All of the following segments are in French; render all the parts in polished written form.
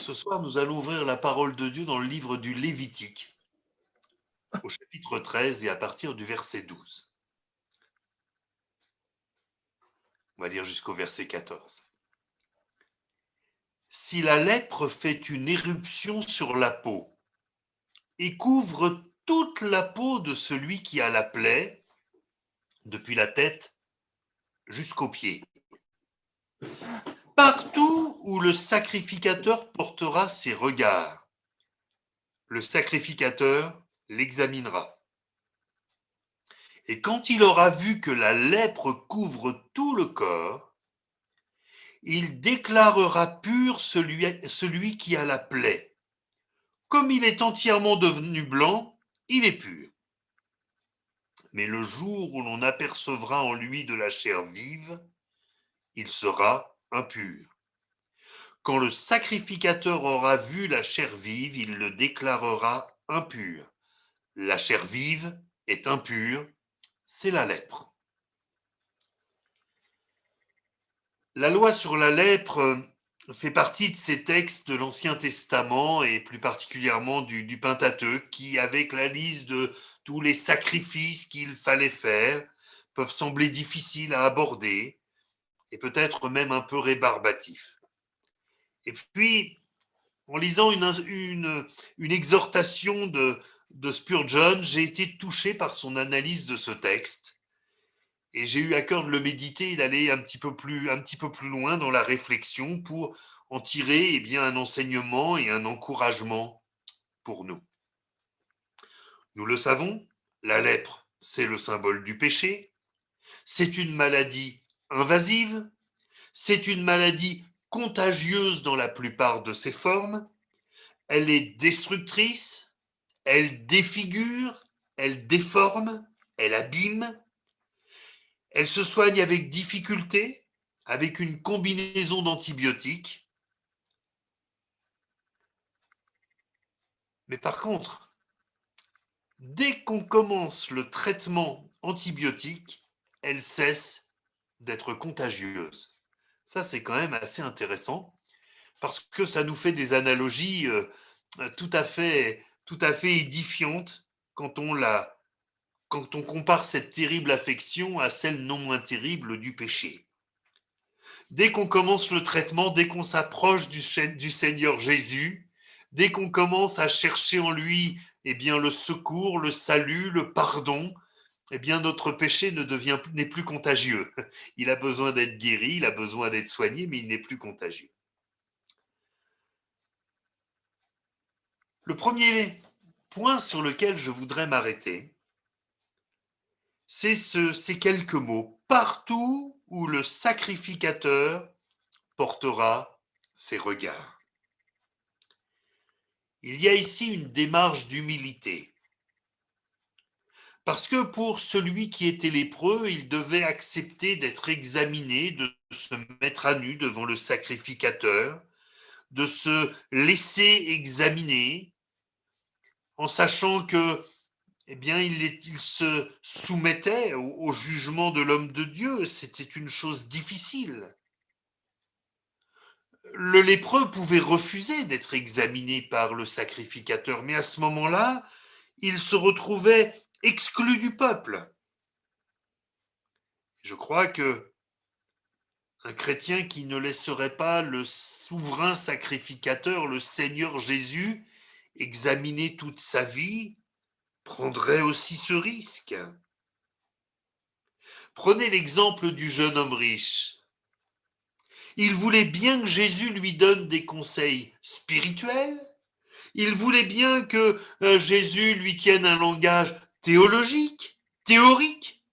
Ce soir, nous allons ouvrir la parole de Dieu dans le livre du Lévitique, au chapitre 13 et à partir du verset 12. On va lire jusqu'au verset 14. Si la lèpre fait une éruption sur la peau et couvre toute la peau de celui qui a la plaie, depuis la tête jusqu'aux pieds, partout où le sacrificateur portera ses regards, le sacrificateur l'examinera. Et quand il aura vu que la lèpre couvre tout le corps, il déclarera pur celui qui a la plaie. Comme il est entièrement devenu blanc, il est pur. Mais le jour où l'on apercevra en lui de la chair vive, il sera impur. Quand le sacrificateur aura vu la chair vive, il le déclarera impur. La chair vive est impure, c'est la lèpre. La loi sur la lèpre fait partie de ces textes de l'Ancien Testament et plus particulièrement du Pentateuque qui, avec la liste de tous les sacrifices qu'il fallait faire, peuvent sembler difficiles à aborder et peut-être même un peu rébarbatifs. Et puis, en lisant une exhortation de Spurgeon, j'ai été touché par son analyse de ce texte. Et j'ai eu à cœur de le méditer et d'aller un petit peu plus loin dans la réflexion pour en tirer bien, un enseignement et un encouragement pour nous. Nous le savons, la lèpre, c'est le symbole du péché. C'est une maladie invasive. C'est une maladie contagieuse dans la plupart de ses formes. Elle est destructrice. Elle défigure. Elle déforme. Elle abîme. Elle se soigne avec difficulté, avec une combinaison d'antibiotiques. Mais par contre, dès qu'on commence le traitement antibiotique, elle cesse d'être contagieuse. Ça, c'est quand même assez intéressant parce que ça nous fait des analogies tout à fait édifiantes quand on compare cette terrible affection à celle non moins terrible du péché. Dès qu'on commence le traitement, dès qu'on s'approche du Seigneur Jésus, dès qu'on commence à chercher en lui le secours, le salut, le pardon, notre péché n'est plus contagieux. Il a besoin d'être guéri, il a besoin d'être soigné, mais il n'est plus contagieux. Le premier point sur lequel je voudrais m'arrêter, c'est ces quelques mots. Partout où le sacrificateur portera ses regards. Il y a ici une démarche d'humilité. Parce que pour celui qui était lépreux, il devait accepter d'être examiné, de se mettre à nu devant le sacrificateur, de se laisser examiner, en sachant que, il se soumettait au jugement de l'homme de Dieu. C'était une chose difficile. Le lépreux pouvait refuser d'être examiné par le sacrificateur, mais à ce moment-là, il se retrouvait exclu du peuple. Je crois que un chrétien qui ne laisserait pas le souverain sacrificateur, le Seigneur Jésus, examiner toute sa vie, prendrait aussi ce risque. Prenez l'exemple du jeune homme riche. Il voulait bien que Jésus lui donne des conseils spirituels. Il voulait bien que Jésus lui tienne un langage théologique, théorique.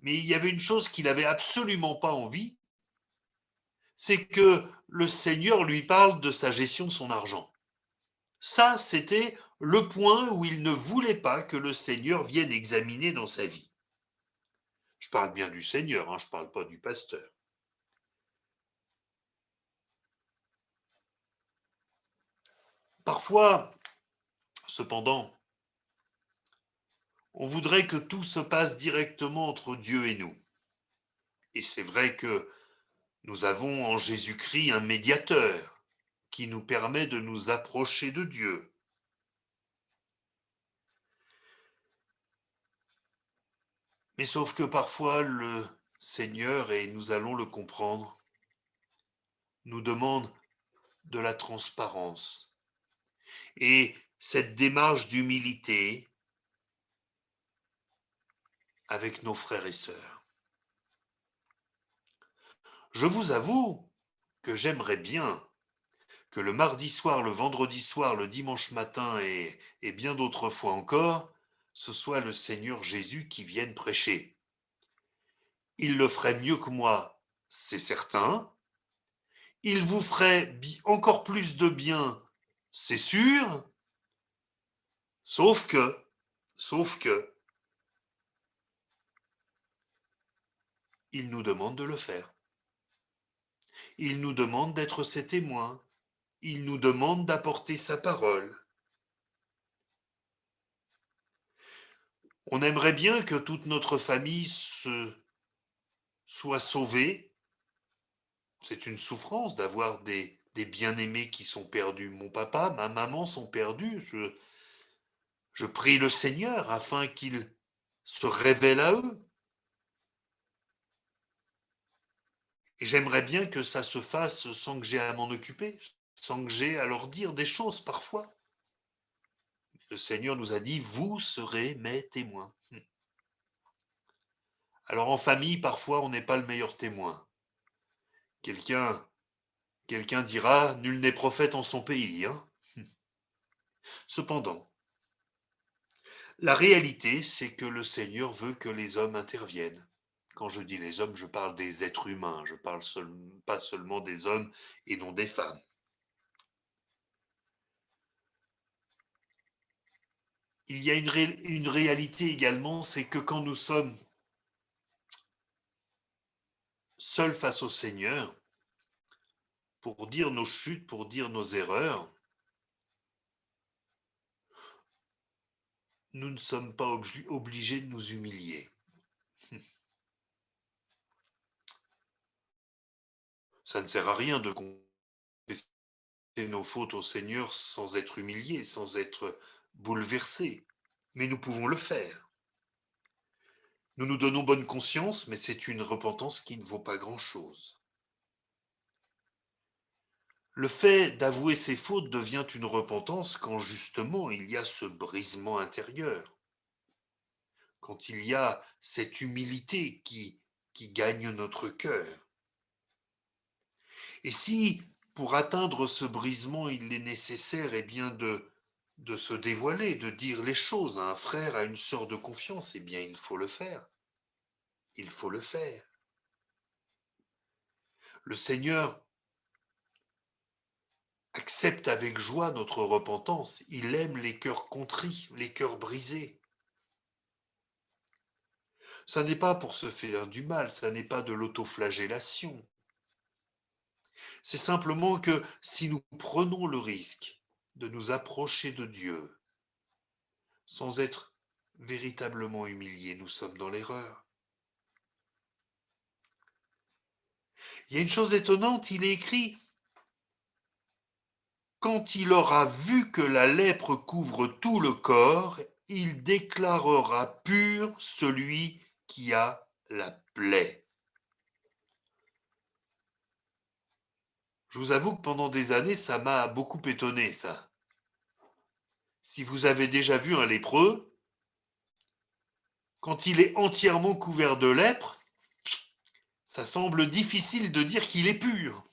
Mais il y avait une chose qu'il n'avait absolument pas envie, c'est que le Seigneur lui parle de sa gestion de son argent. Ça, c'était le point où il ne voulait pas que le Seigneur vienne examiner dans sa vie. Je parle bien du Seigneur, je ne parle pas du pasteur. Parfois, cependant, on voudrait que tout se passe directement entre Dieu et nous. Et c'est vrai que nous avons en Jésus-Christ un médiateur qui nous permet de nous approcher de Dieu. Mais sauf que parfois le Seigneur, et nous allons le comprendre, nous demande de la transparence. Et cette démarche d'humilité avec nos frères et sœurs. Je vous avoue que j'aimerais bien que le mardi soir, le vendredi soir, le dimanche matin et bien d'autres fois encore, ce soit le Seigneur Jésus qui vienne prêcher. Il le ferait mieux que moi, c'est certain. Il vous ferait encore plus de bien, c'est sûr. Sauf que, sauf que, il nous demande de le faire. Il nous demande d'être ses témoins. Il nous demande d'apporter sa parole. On aimerait bien que toute notre famille soit sauvée. C'est une souffrance d'avoir des bien-aimés qui sont perdus. Mon papa, ma maman sont perdus. Je prie le Seigneur afin qu'il se révèle à eux. Et j'aimerais bien que ça se fasse sans que j'ai à m'en occuper, sans que j'ai à leur dire des choses parfois. Le Seigneur nous a dit, vous serez mes témoins. Alors en famille, parfois, on n'est pas le meilleur témoin. Quelqu'un quelqu'un dira, nul n'est prophète en son pays. Hein. Cependant, la réalité, c'est que le Seigneur veut que les hommes interviennent. Quand je dis les hommes, je parle des êtres humains, je parle pas seulement des hommes et non des femmes. Il y a une réalité également, c'est que quand nous sommes seuls face au Seigneur, pour dire nos chutes, pour dire nos erreurs, nous ne sommes pas obligés de nous humilier. Ça ne sert à rien de confesser nos fautes au Seigneur sans être humilié, sans être bouleversé. Mais nous pouvons le faire. Nous nous donnons bonne conscience, mais c'est une repentance qui ne vaut pas grand-chose. Le fait d'avouer ses fautes devient une repentance quand justement il y a ce brisement intérieur, quand il y a cette humilité qui gagne notre cœur. Et si, pour atteindre ce brisement, il est nécessaire bien de se dévoiler, de dire les choses à un frère, à une sœur de confiance, eh bien il faut le faire. Il faut le faire. Le Seigneur accepte avec joie notre repentance. Il aime les cœurs contrits, les cœurs brisés. Ça n'est pas pour se faire du mal, ça n'est pas de l'autoflagellation. C'est simplement que si nous prenons le risque de nous approcher de Dieu sans être véritablement humiliés, nous sommes dans l'erreur. Il y a une chose étonnante, il est écrit « Quand il aura vu que la lèpre couvre tout le corps, il déclarera pur celui qui a la plaie. » Je vous avoue que pendant des années, ça m'a beaucoup étonné, ça. Si vous avez déjà vu un lépreux, quand il est entièrement couvert de lèpre, ça semble difficile de dire qu'il est pur.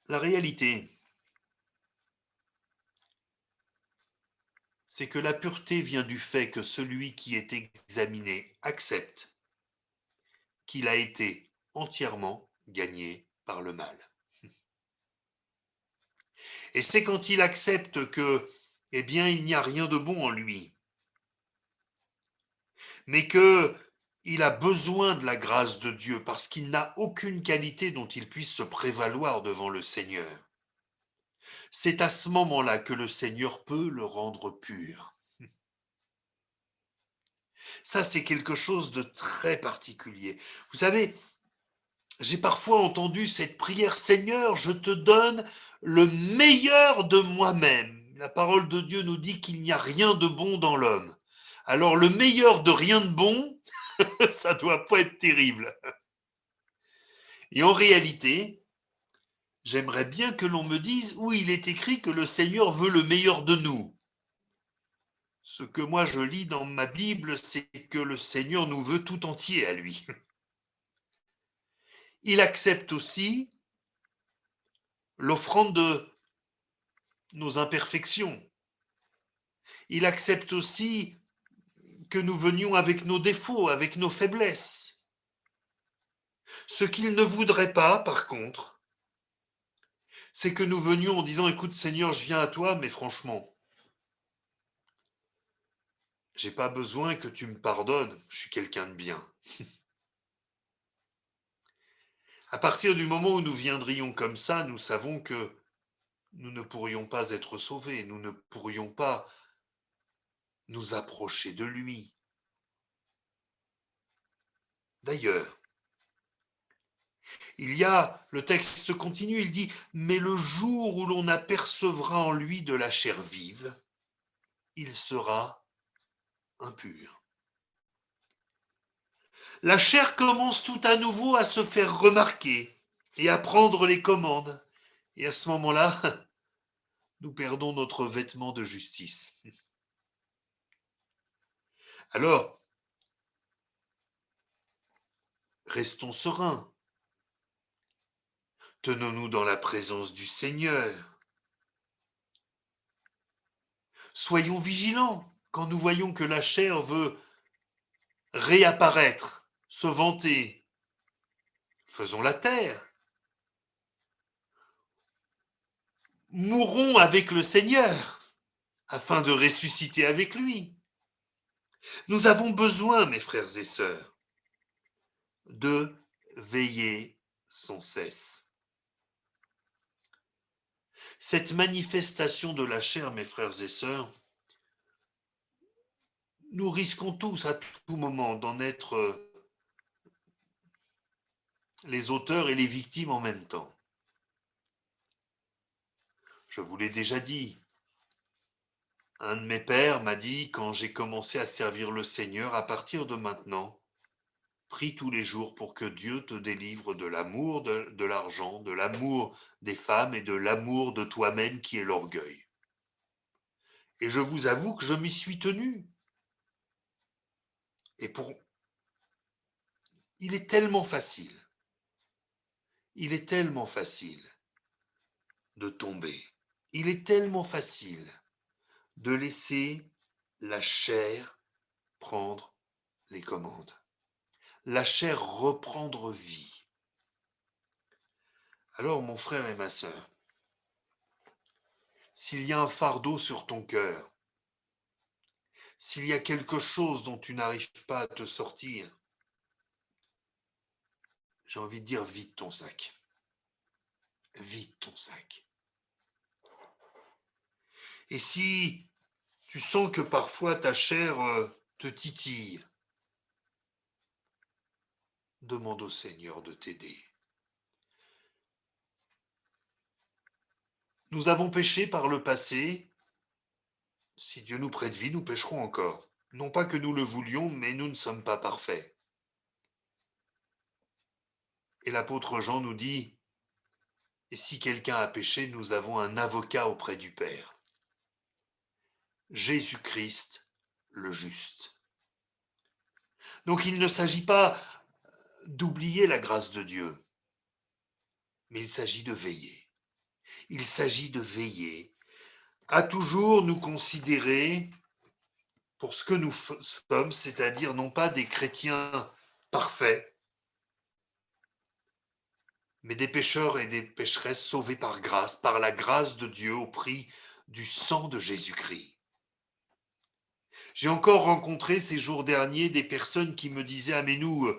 La réalité, c'est que la pureté vient du fait que celui qui est examiné accepte qu'il a été entièrement gagné par le mal. Et c'est quand il accepte que, eh bien, il n'y a rien de bon en lui, mais que il a besoin de la grâce de Dieu parce qu'il n'a aucune qualité dont il puisse se prévaloir devant le Seigneur. C'est à ce moment-là que le Seigneur peut le rendre pur. Ça, c'est quelque chose de très particulier. Vous savez, J'ai parfois entendu cette prière, Seigneur, je te donne le meilleur de moi-même. La parole de Dieu nous dit qu'il n'y a rien de bon dans l'homme. Alors le meilleur de rien de bon, ça doit pas être terrible. Et en réalité, j'aimerais bien que l'on me dise où il est écrit que le Seigneur veut le meilleur de nous. Ce que moi je lis dans ma Bible, c'est que le Seigneur nous veut tout entier à lui. Il accepte aussi l'offrande de nos imperfections. Il accepte aussi que nous venions avec nos défauts, avec nos faiblesses. Ce qu'il ne voudrait pas, par contre, c'est que nous venions en disant, écoute Seigneur, je viens à toi, mais franchement, j'ai pas besoin que tu me pardonnes, je suis quelqu'un de bien. À partir du moment où nous viendrions comme ça, nous savons que nous ne pourrions pas être sauvés, nous ne pourrions pas nous approcher de lui. D'ailleurs, le texte continue, il dit, mais le jour où l'on apercevra en lui de la chair vive, il sera impur. La chair commence tout à nouveau à se faire remarquer et à prendre les commandes. Et à ce moment-là, nous perdons notre vêtement de justice. Alors, restons sereins. Tenons-nous dans la présence du Seigneur. Soyons vigilants quand nous voyons que la chair veut réapparaître, se vanter. Faisons la terre. Mourons avec le Seigneur afin de ressusciter avec lui. Nous avons besoin, mes frères et sœurs, de veiller sans cesse. Cette manifestation de la chair, mes frères et sœurs, nous risquons tous à tout moment d'en être les auteurs et les victimes en même temps. Je vous l'ai déjà dit, un de mes pères m'a dit, quand j'ai commencé à servir le Seigneur, à partir de maintenant, prie tous les jours pour que Dieu te délivre de l'amour de l'argent, de l'amour des femmes et de l'amour de toi-même qui est l'orgueil. Et je vous avoue que je m'y suis tenu. Et il est tellement facile, il est tellement facile de tomber. Il est tellement facile de laisser la chair prendre les commandes, la chair reprendre vie. Alors, mon frère et ma sœur, s'il y a un fardeau sur ton cœur, s'il y a quelque chose dont tu n'arrives pas à te sortir, j'ai envie de dire vide ton sac. Vide ton sac. Et si tu sens que parfois ta chair te titille, demande au Seigneur de t'aider. Nous avons péché par le passé. Si Dieu nous prête vie, nous pécherons encore. Non pas que nous le voulions, mais nous ne sommes pas parfaits. Et l'apôtre Jean nous dit, et si quelqu'un a péché, nous avons un avocat auprès du Père. Jésus-Christ, le juste. Donc il ne s'agit pas d'oublier la grâce de Dieu, mais il s'agit de veiller. Il s'agit de veiller à toujours nous considérer pour ce que nous sommes, c'est-à-dire non pas des chrétiens parfaits, mais des pécheurs et des pécheresses sauvés par grâce, par la grâce de Dieu au prix du sang de Jésus-Christ. J'ai encore rencontré ces jours derniers des personnes qui me disaient « Ah mais nous,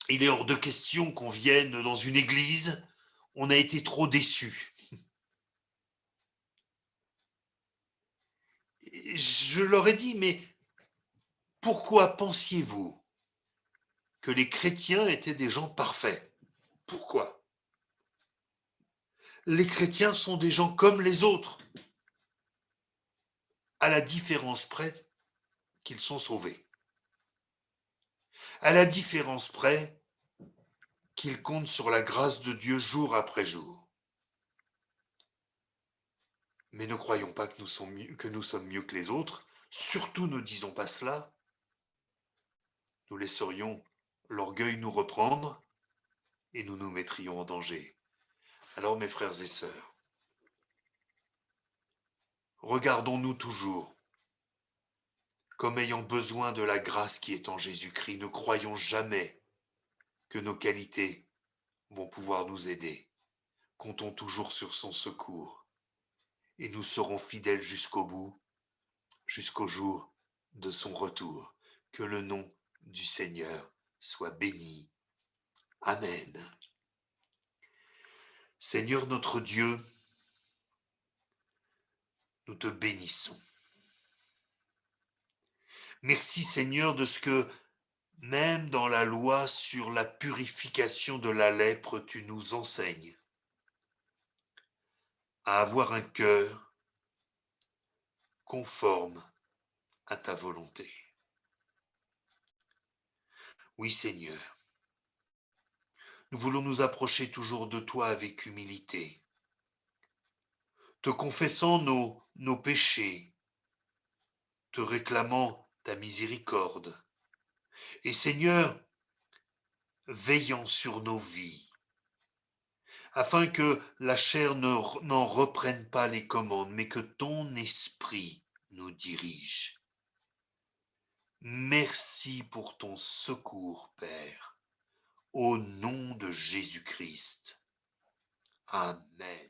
il est hors de question qu'on vienne dans une église, on a été trop déçus. » Je leur ai dit « Mais pourquoi pensiez-vous que les chrétiens étaient des gens parfaits ? Pourquoi? Les chrétiens sont des gens comme les autres, à la différence près qu'ils sont sauvés, à la différence près qu'ils comptent sur la grâce de Dieu jour après jour. Mais ne croyons pas que nous sommes mieux que les autres, surtout ne disons pas cela, nous laisserions l'orgueil nous reprendre et nous nous mettrions en danger. Alors mes frères et sœurs, regardons-nous toujours comme ayant besoin de la grâce qui est en Jésus-Christ. Ne croyons jamais que nos qualités vont pouvoir nous aider. Comptons toujours sur son secours et nous serons fidèles jusqu'au bout, jusqu'au jour de son retour. Que le nom du Seigneur soit béni. Amen. Seigneur notre Dieu, nous te bénissons. Merci Seigneur de ce que même dans la loi sur la purification de la lèpre, tu nous enseignes à avoir un cœur conforme à ta volonté. Oui Seigneur, nous voulons nous approcher toujours de toi avec humilité, te confessant nos péchés, te réclamant ta miséricorde, et Seigneur, veillant sur nos vies, afin que la chair n'en reprenne pas les commandes, mais que ton esprit nous dirige. Merci pour ton secours, Père, au nom de Jésus-Christ. Amen.